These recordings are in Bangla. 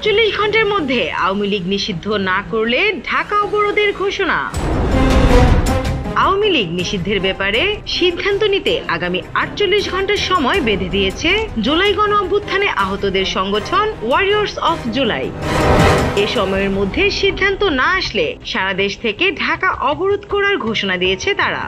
48 ঘন্টার মধ্যে আওয়ামী লীগ নিষিদ্ধ না করলে ঢাকা অবরোধের ঘোষণা। আওয়ামী লীগ নিষিদ্ধের ব্যাপারে সিদ্ধান্ত নিতে আগামী 48 ঘন্টার সময় বেঁধে দিয়েছে জুলাই গণ অভ্যুত্থানে আহতদের সংগঠন ওয়ারিয়র্স অফ জুলাই। এ সময়ের মধ্যে সিদ্ধান্ত না আসলে সারা দেশ থেকে ঢাকা অবরোধ করার ঘোষণা দিয়েছে তারা।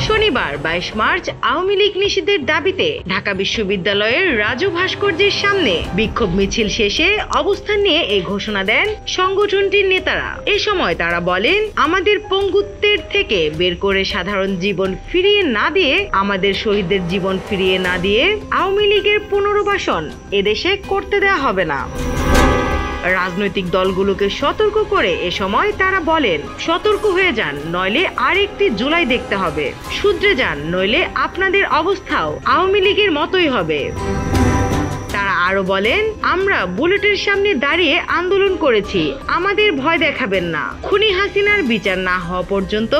শনিবার 22 মার্চ আওয়ামী লীগ নিষিদ্ধের দাবিতে ঢাকা বিশ্ববিদ্যালয়ের রাজু ভাস্কর্যের সামনে বিক্ষোভ মিছিল শেষে অবস্থান নিয়ে এই ঘোষণা দেন সংগঠনটির নেতারা। এ সময় তারা বলেন, আমাদের পঙ্গুত্বের থেকে বের করে সাধারণ জীবন ফিরিয়ে না দিয়ে, আমাদের শহীদদের জীবন ফিরিয়ে না দিয়ে আওয়ামী লীগের পুনর্বাসন এদেশে করতে দেওয়া হবে না। রাজনৈতিক দলগুলোকে সতর্ক করে এ সময় তারা বলেন, সতর্ক হয়ে যান, নইলে আরেকটি জুলাই দেখতে হবে। শুধরে যান, নইলে আপনাদের অবস্থাও আওয়ামী লীগের মতোই হবে। তারা আরো বলেন, আমরা বুলেটের সামনে দাঁড়িয়ে আন্দোলন করেছি, আমাদের ভয় দেখাবেন না। খুনি হাসিনার বিচার না হওয়া পর্যন্ত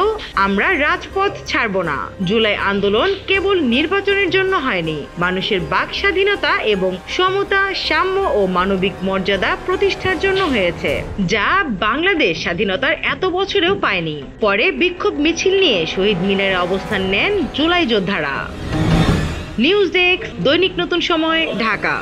আমরা রাজপথ ছাড়ব না। জুলাই আন্দোলন কেবল নির্বাচনের জন্য হয়নি, মানুষের বাক স্বাধীনতা এবং সমতা, সাম্য ও মানবিক মর্যাদা প্রতিষ্ঠার জন্য হয়েছে, যা বাংলাদেশ স্বাধীনতার এত বছরেও পায়নি। পরে বিক্ষোভ মিছিল নিয়ে শহীদ মিনারে অবস্থান নেন জুলাই যোদ্ধারা। নিউজ ডেস্ক, দৈনিক নতুন সময়, ঢাকা।